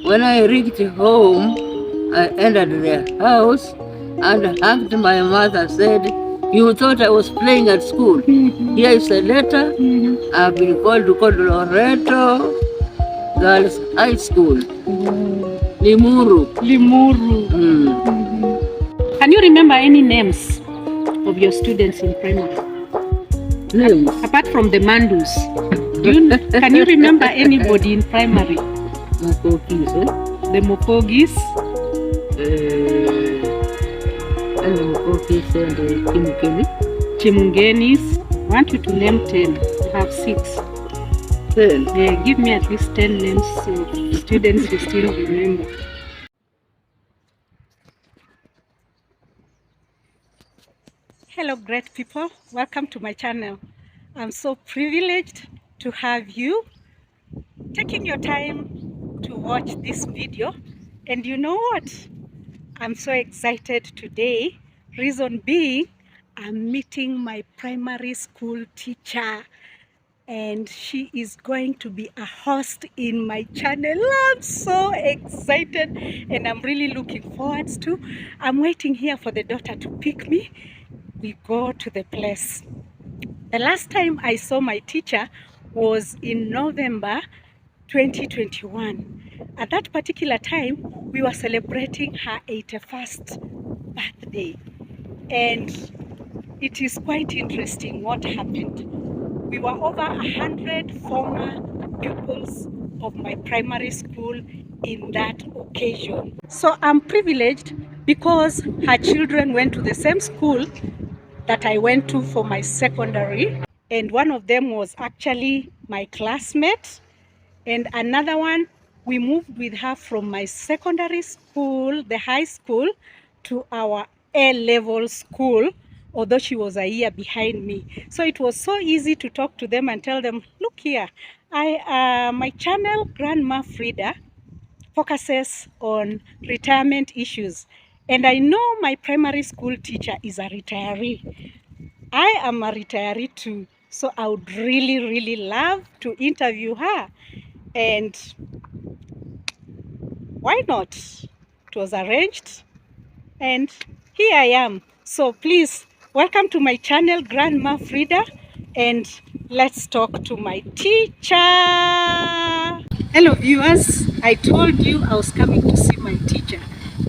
When I reached home, I entered their house and hugged my mother, said, "You thought I was playing at school. Here is a letter. I've been called Loreto Girls High School, Limuru." Limuru. Can you remember any names of your students in primary? Names? Apart from the Mandus, can you remember anybody in primary? Mokogis, The Mokogis. And the Mokogis and the Chimukeni. Chimungenis. I want you to name 10. You have 6. 10. Give me at least 10 names of students you still remember. Hello great people, welcome to my channel. I'm so privileged to have you taking your time to watch this video. And you know what? I'm so excited today. Reason being, I'm meeting my primary school teacher. And she is going to be a host in my channel. I'm so excited and I'm really looking forward to. I'm waiting here for the daughter to pick me. We go to the place. The last time I saw my teacher was in November 2021. At that particular time, we were celebrating her 81st birthday. And it is quite interesting what happened. We were over 100 former pupils of my primary school in that occasion. So I'm privileged because her children went to the same school that I went to for my secondary. And one of them was actually my classmate. And another one, we moved with her from my secondary school, the high school, to our A-level school, although she was a year behind me. So it was so easy to talk to them and tell them, look here, my channel, Grandma Frida, focuses on retirement issues. And I know my primary school teacher is a retiree. I am a retiree too. So I would really, really love to interview her. And why not? It was arranged. And here I am. So please, welcome to my channel, Grandma Frida. And let's talk to my teacher. Hello viewers, I told you I was coming to see my teacher.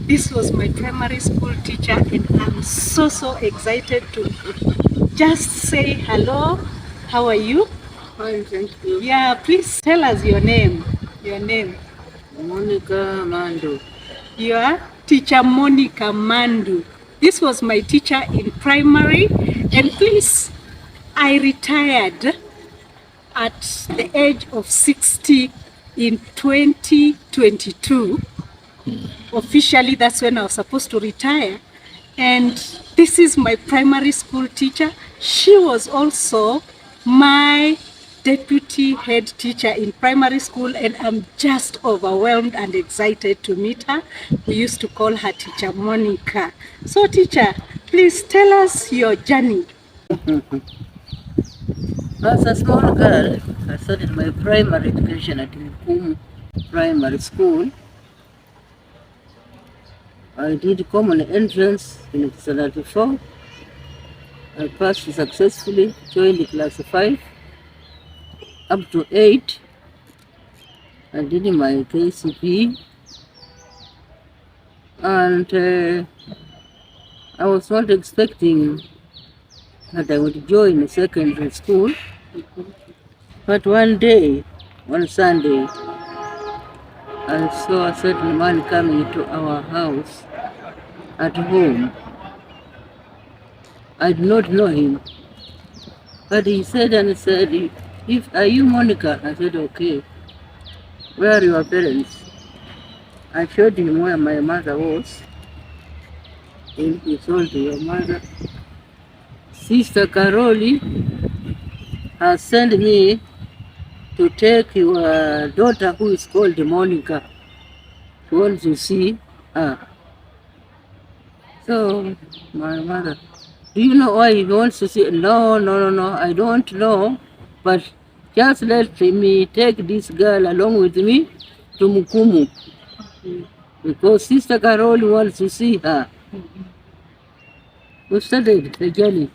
This was my primary school teacher and I'm so excited to just say hello. How are you? Fine, thank you. Yeah, please tell us your name. Your name? Monica Mando. You are teacher Monica Mandu. This was my teacher in primary. And please, I retired at the age of 60 in 2022. Officially, that's when I was supposed to retire. And this is my primary school teacher. She was also my deputy head teacher in primary school, and I'm just overwhelmed and excited to meet her. We used to call her Teacher Monica. So teacher, please tell us your journey. As a small girl, I started my primary education at Mukumu Primary School. I did common entrance in 1994. I passed successfully, joined class 5 up to 8. I did my KCP, and I was not expecting that I would join a secondary school. But one day, one Sunday, I saw a certain man coming to our house at home. I did not know him, but he said, "Are you Monica?" I said, "Okay. Where are your parents?" I showed him where my mother was. And he told your mother, "Sister Caroli has sent me to take your daughter who is called Monica. She wants to see her." So my mother, "Do you know why he wants to see?" No, I don't know, but just let me take this girl along with me to Mukumu. because Sister Carol wants to see her. We started the journey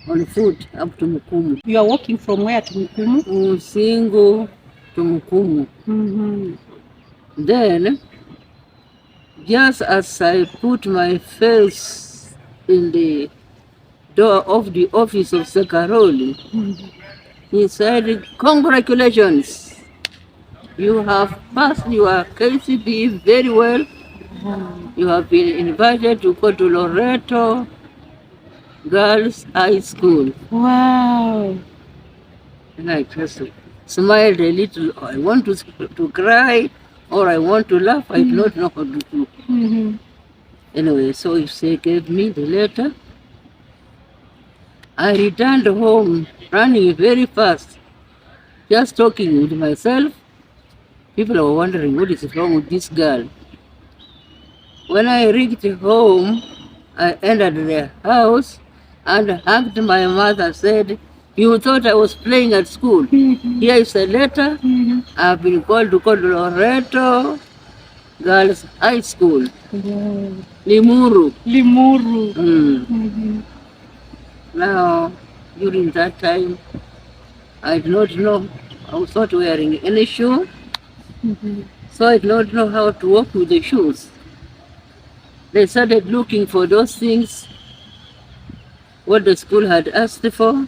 on foot up to Mukumu. You are walking from where to Mukumu? Musingo to Mukumu. Then, just as I put my face in the door of the office of Sekaroli, he said, "Congratulations, you have passed your KCB very well. You have been invited to go to Loreto Girls High School." Wow. And I just smiled a little. I want to cry or I want to laugh. I do not know how to do. Anyway, so she gave me the letter. I returned home running very fast, just talking with myself. People were wondering what is wrong with this girl. When I reached home, I entered the house and hugged my mother, said, "You thought I was playing at school. Here is a letter. I've been called to Loreto Girls High School, Limuru." Limuru. Now, during that time, I did not know. I was not wearing any shoe, so I did not know how to walk with the shoes. They started looking for those things, what the school had asked for.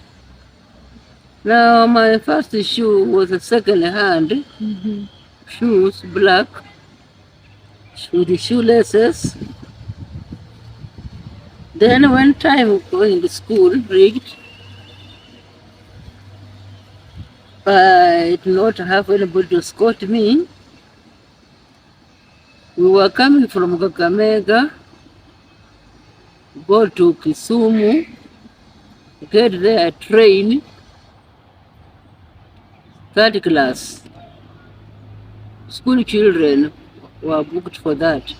Now, my first shoe was a second-hand shoes, black, with the shoelaces. Then when time going to school reached, I did not have anybody to escort me. We were coming from Kakamega, go to Kisumu, get there a train, third class. School children were booked for that.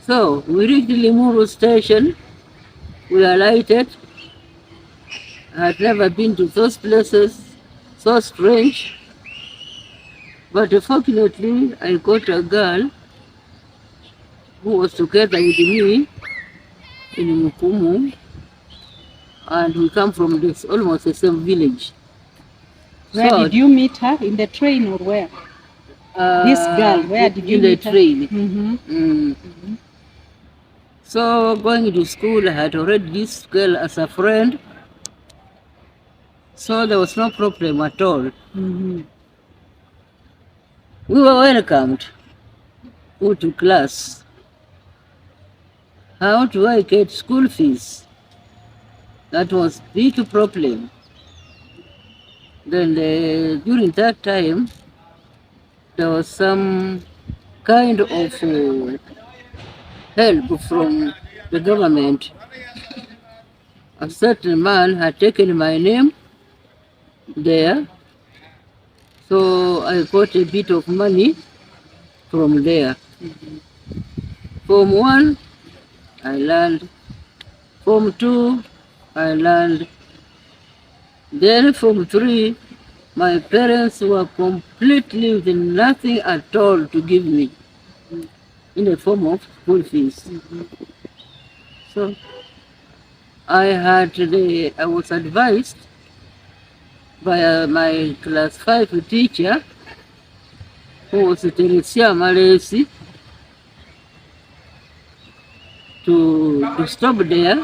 So we reached Limuru station, we alighted. I had never been to those places, so strange. But fortunately, I got a girl who was together with me in Mukumu, and we come from this almost the same village. Where did you meet her? In the train or where? This girl, where did you meet her? In the train. So going to school, I had already this girl as a friend, so there was no problem at all. We were welcomed. Go to class. How do I get school fees? That was big problem. Then during that time, there was some kind of help from the government. A certain man had taken my name there, so I got a bit of money from there. Form 1, I learned. Form 2, I learned. Then Form 3, my parents were completely with nothing at all to give me in the form of school fees. So I was advised by my class 5 teacher, who was Teresia Malesi, to stop there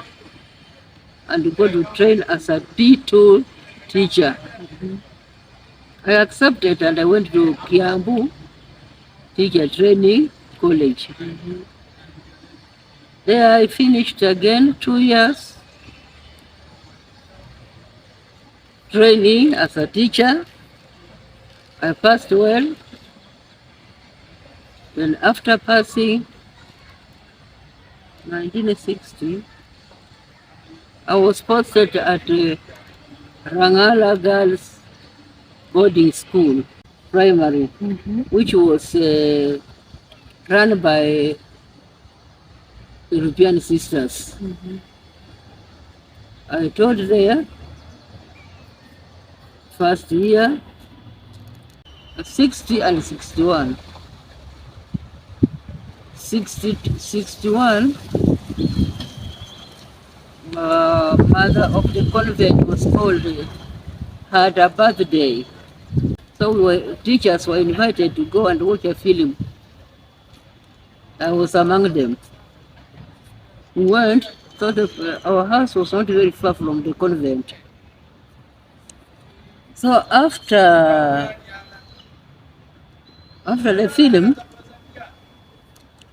and go to train as a P2 teacher. I accepted and I went to Kiambu Teacher Training College. There I finished again 2 years training as a teacher. I passed well. Then after passing, 1960, I was posted at Rangala Girls Boarding School, primary, which was run by European sisters. I taught there first year, 60 and 61. 61, mother of the convent was called, had a birthday. So teachers were invited to go and watch a film. I was among them. We went, thought our house was not very far from the convent. So after the film,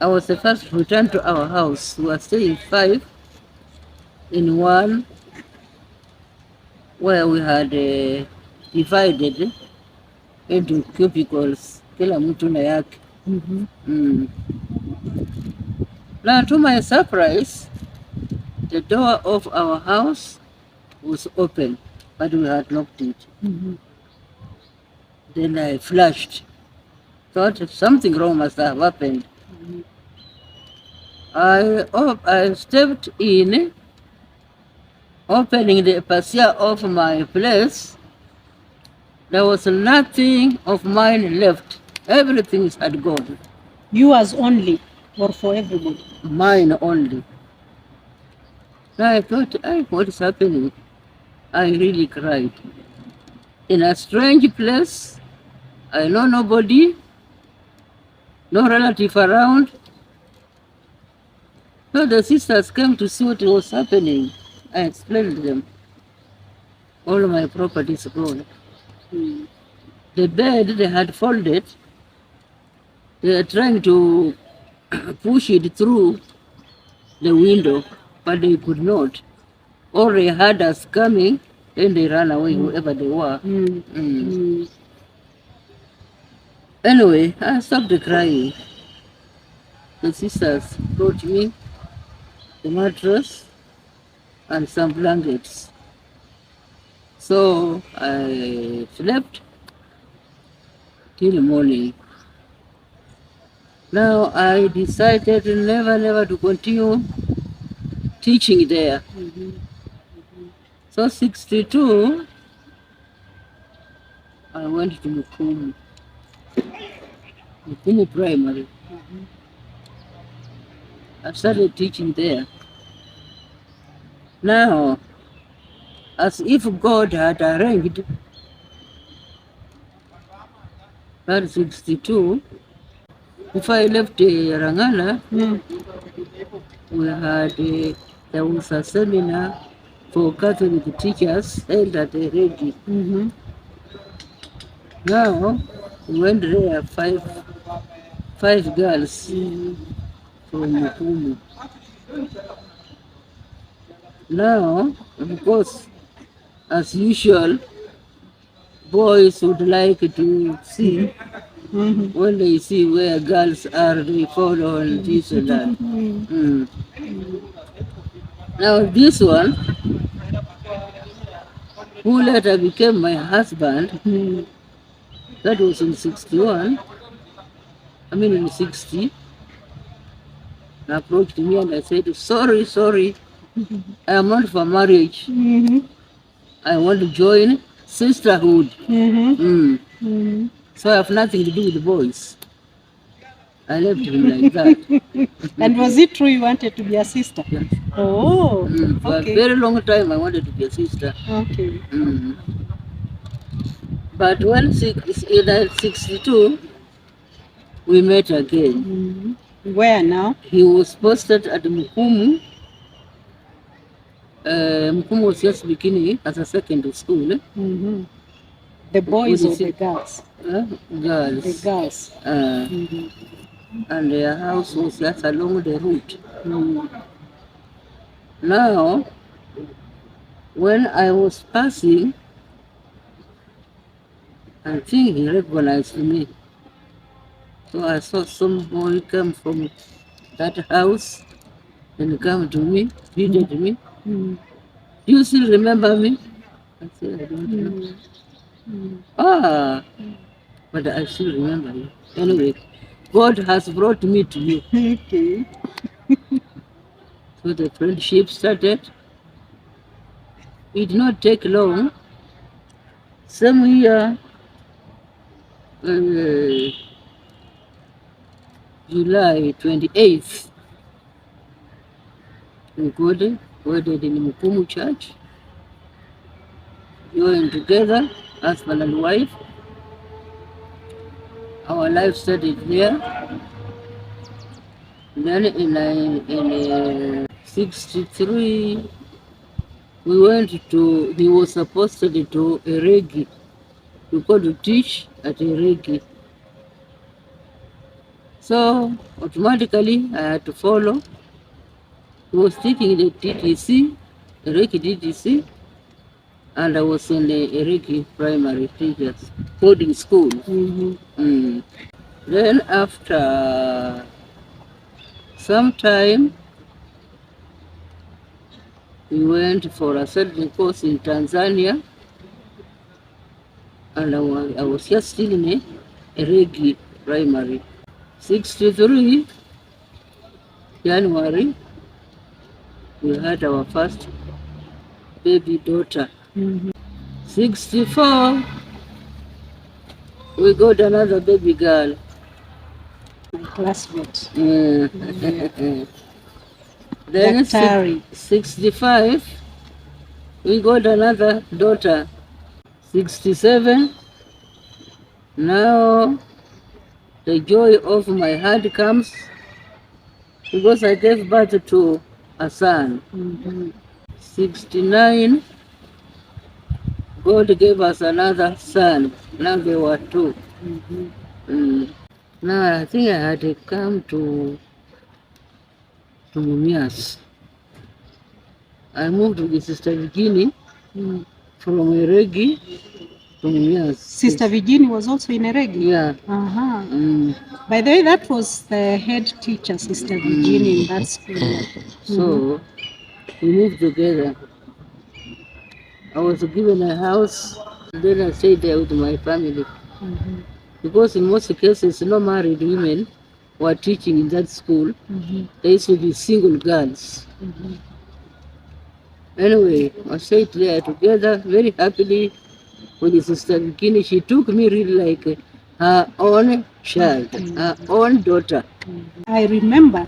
I was the first to return to our house. We were staying 5 in one, where we had divided into cubicles, kila mtu na yake. Now, to my surprise, the door of our house was open, but we had locked it. Then I flushed, thought something wrong must have happened. I stepped in, opening the passia of my place. There was nothing of mine left. Everything had gone. Yours only, or for everybody? Mine only. I thought, what is happening? I really cried. In a strange place, I know nobody, no relative around. So the sisters came to see what was happening. I explained to them. All my property is gone. The bed they had folded, they were trying to push it through the window, but they could not. Or they had us coming, then they ran away, whoever they were. Anyway, I stopped crying. The sisters brought me the mattress and some blankets. So I slept till morning. Now I decided never to continue teaching there. So 62, I went to Mukumu Primary. I started teaching there. Now, as if God had arranged, at 62, before I left Rangana, we had there was a seminar for Catholic teachers held at the Regi. Now, we went there, five girls from Mukumu. Now, of course, as usual, boys would like to see, when they see where girls are, they follow and this and that. Now this one, who later became my husband, that was in 61, in 60, approached me and I said, sorry, I am not for marriage. I want to join sisterhood. So I have nothing to do with the boys. I left him like that. And was it true you wanted to be a sister? Yes. Oh, For a very long time I wanted to be a sister. Okay. But when in 62, we met again. Where now? He was posted at Mukumu. Mukumu was just beginning as a secondary school. The boys or the girls? Girls. The girls. And their house was just along the route. Now, when I was passing, I think he recognized me. So I saw some boy come from that house and come to me, greeted me. Do you still remember me? I said, I don't know. But I still remember you. Anyway, God has brought me to you. Okay. So the friendship started. It did not take long. Same year, July 28th, we got wedded in Mukumu Church, joined together, husband and wife. Our life started there. Then in 63, we went to, he was supposed to go to Eregi, to go to teach at Eregi. So automatically I had to follow. He was teaching the TTC, Eregi TTC, and I was in the Eregi primary teachers, boarding school. Then after some time, we went for a certain course in Tanzania, and I was just still in Eregi primary. 63 January, we had our first baby daughter. 64, we got another baby girl. My classmate. Then 65, we got another daughter. 67, now the joy of my heart comes because I gave birth to a son. 69, God gave us another son. Now there were two. Now I think I had to come to Mumias. I moved with Sister Virginie from Eregi to Mumias. Sister Virginie was also in Eregi? Yeah. By the way, that was the head teacher, Sister Virginie, in that school. So we moved together. I was given a house, and then I stayed there with my family. Because in most cases, no married women were teaching in that school. There used to be single girls. Anyway, I stayed there together very happily with Sister Virginie. She took me really like her own child, her own daughter. I remember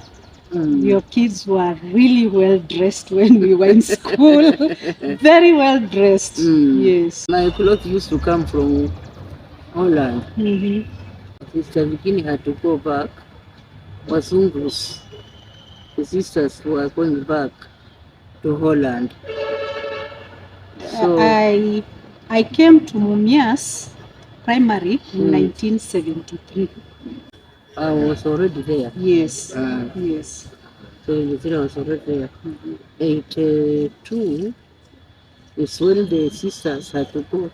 your kids were really well dressed when we were in school. Very well dressed. Yes. My clothes used to come from Holland. Sister Virginie had to go back. Wazungus, the sisters were going back to Holland. So I came to Mumias primary in 1973. I was already there. Yes. Yes. So I was already there. 82 is when the sisters had to go,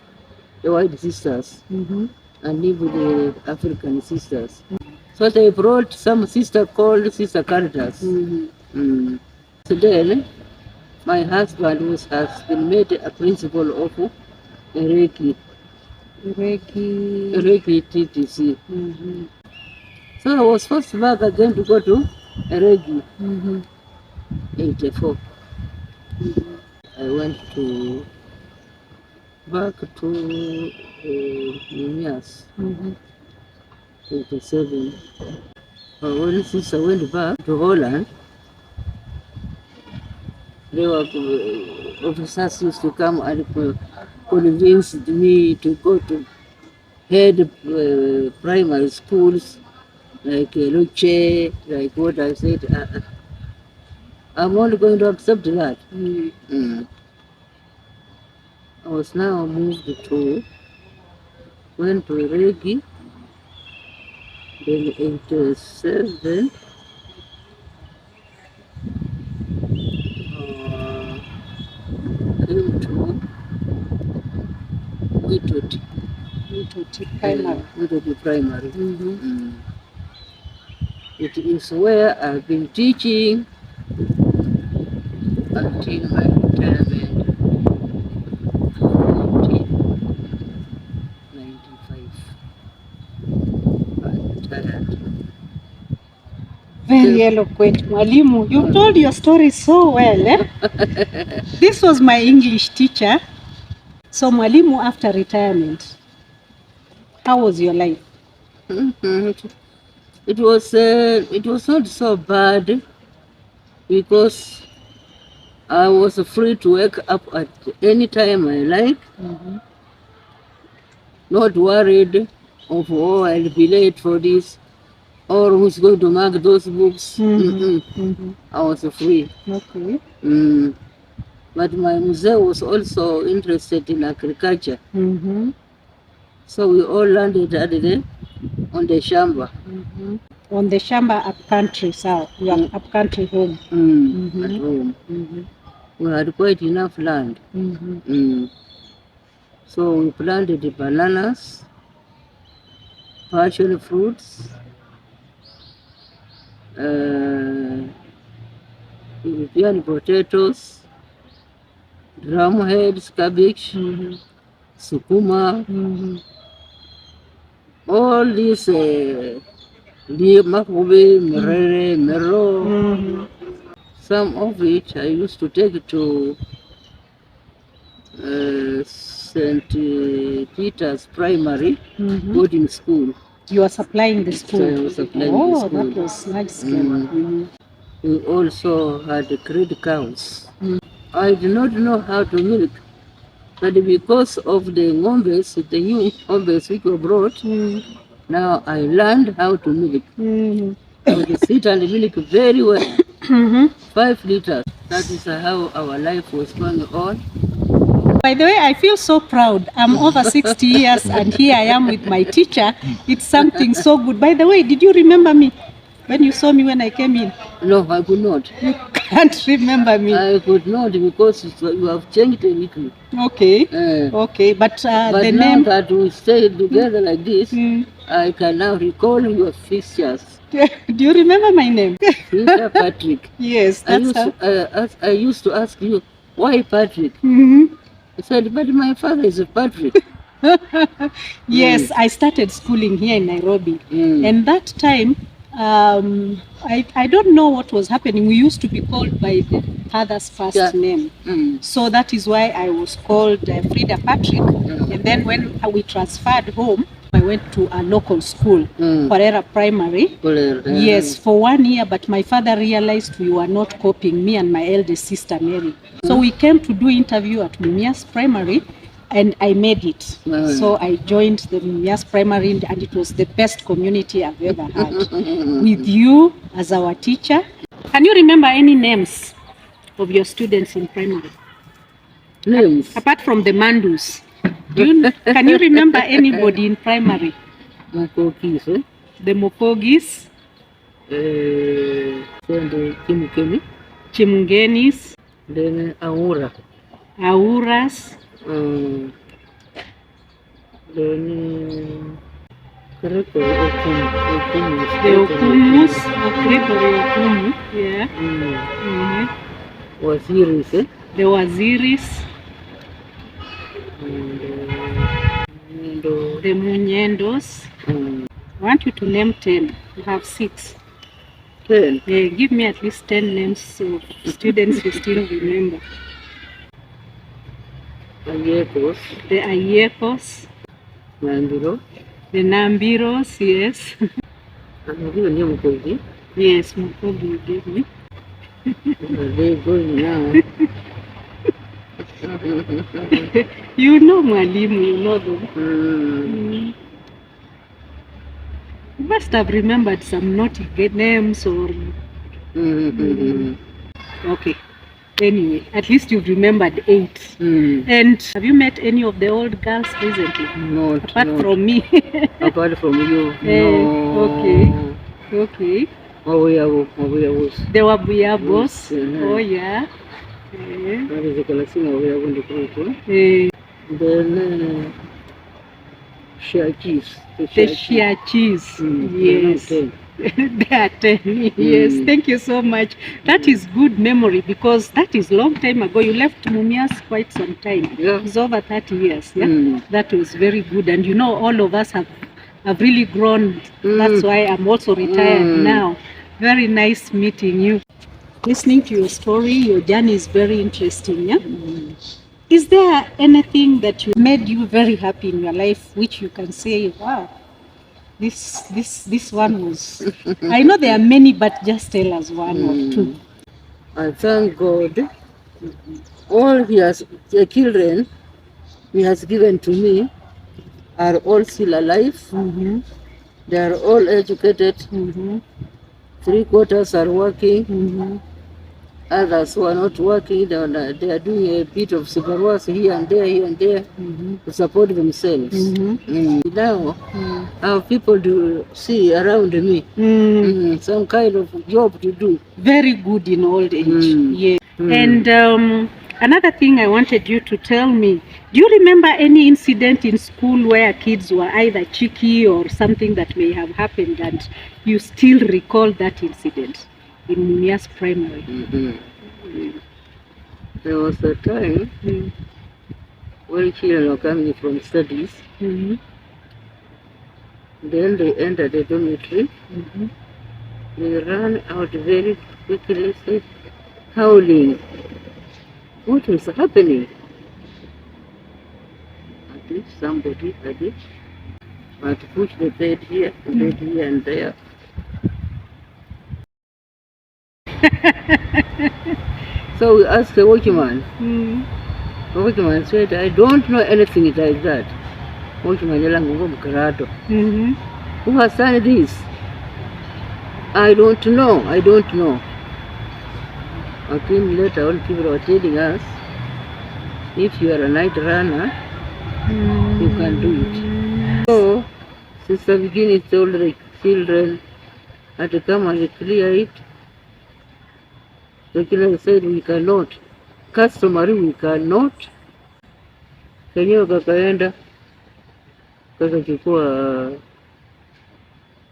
the white sisters, and live with the African sisters. So they brought some sister called Sister Caritas. So then, my husband has been made a principal of Eregi TTC. So I was first back again to go to Eregi. 84. I went back to Mumias. 87. When sister went back to Holland, there were officers used to come and convinced me to go to head primary schools like Luce, like what I said. I'm only going to accept that. I was now moved went to Eregi. Then 87, came to Witoti Primary. It is where I've been teaching until my retirement. 1995. Very eloquent, Mwalimu. You told your story so well. This was my English teacher. So Mwalimu, after retirement, how was your life? It was not so bad because I was free to wake up at any time I like, not worried of, oh, I'll be late for this, or who's going to mark those books. I was free. Okay. Mm. But my mzee was also interested in agriculture. So we all landed at on the shamba. On the shamba up country, so your up country home. At home. We had quite enough land. So we planted the bananas, passion fruits, European potatoes, drumheads, cabbage, sukuma, all these makobe, merere, mero. Some of it I used to take to St. Peter's Primary boarding school. You are supplying the school. So I was supplying the school. That was nice. We also had credit cows. I did not know how to milk, but because of the ngombes, the new ngombes which were brought, now I learned how to milk. I would sit and milk very well. 5 liters. That is how our life was going on. By the way, I feel so proud. I'm over 60 years and here I am with my teacher. It's something so good. By the way, did you remember me when you saw me when I came in? No, I could not. You can't remember me. I could not because you have changed a little. Okay. Okay, but But the now name. that we stay together like this, I can now recall your features. Do you remember my name? Peter Patrick. Yes, I that's used, I used to ask you, why Patrick? I said, but my father is a Patrick. Yes, I started schooling here in Nairobi. And that time, I don't know what was happening. We used to be called by the father's first name. So that is why I was called Frida Patrick. And then when we transferred home, I went to a local school, Kwarera Primary. Yes, for 1 year, but my father realized we were not coping, me and my eldest sister Mary. So we came to do interview at Mumias Primary, and I made it. So I joined the Mumias Primary, and it was the best community I've ever had. With you as our teacher. Can you remember any names of your students in primary? Names? Apart from the Mandus. Can you remember anybody in primary? Mokogis, eh? The Mokogis, Then the Kimukemi, Chimungenis, then Aura, Auras, then the Okumus, Gregory Okumu, yeah. Waziris, eh? The Waziris, the Munyendos. I want you to name 10. You have 6. 10. Give me at least 10 names of students you still remember. Ayekos, The Ayekos, Nambiro, the Nambiros, yes. I'm giving you Mukogi. Yes, Mukogi you gave me. They're going now. You know Mwalimu, you know them. You must have remembered some naughty names or... Okay. Anyway, at least you've remembered 8. And have you met any of the old girls recently? Not. Apart from me. Apart from you. No. Okay. Mawuyabos. They were Buyabos. Yes, Oh, yeah. That is the collection of Yabundi. Then Shiachis. The Shiachis. Yes. They are 10. Yes, thank you so much. That is good memory because that is long time ago. You left Mumias quite some time. Yeah. It's over 30 years. Yeah, that was very good. And you know, all of us have really grown. That's why I'm also retired now. Very nice meeting you. Listening to your story, your journey is very interesting. Yeah. Is there anything that made you very happy in your life which you can say, wow, This one was. I know there are many, but just tell us one or two. I thank God. All the children He has given to me are all still alive. They are all educated. 3/4 are working. Others who are not working, they are doing a bit of superwork here and there, to support themselves. Now, how people do see around me, some kind of job to do. Very good in old age. Yeah. And another thing I wanted you to tell me, do you remember any incident in school where kids were either cheeky or something that may have happened and you still recall that incident in Mumias Primary? There was a time when children were coming from studies, then they entered the dormitory. They ran out very quickly, howling. What was happening? At least somebody had it. But push the bed here and there. So we asked the watchman. The watchman said, I don't know anything like that. Watchman Mukarato. Who has done this? I don't know. Again, later on, people were telling us, if you are a night runner, you can do it. So, Sister Virginia told the children had to come and clear it. The children said, we cannot. Customary, we cannot. Kenyewe kakaenda, kakachukua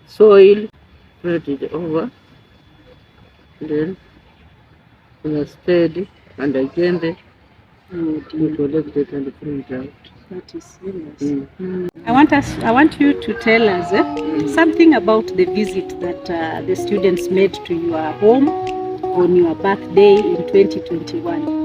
soil, spread it over. Then, in a spade and a jembe, we collected and threw it out. That is serious. I want you to tell us something about the visit that the students made to your home on your birthday in 2021.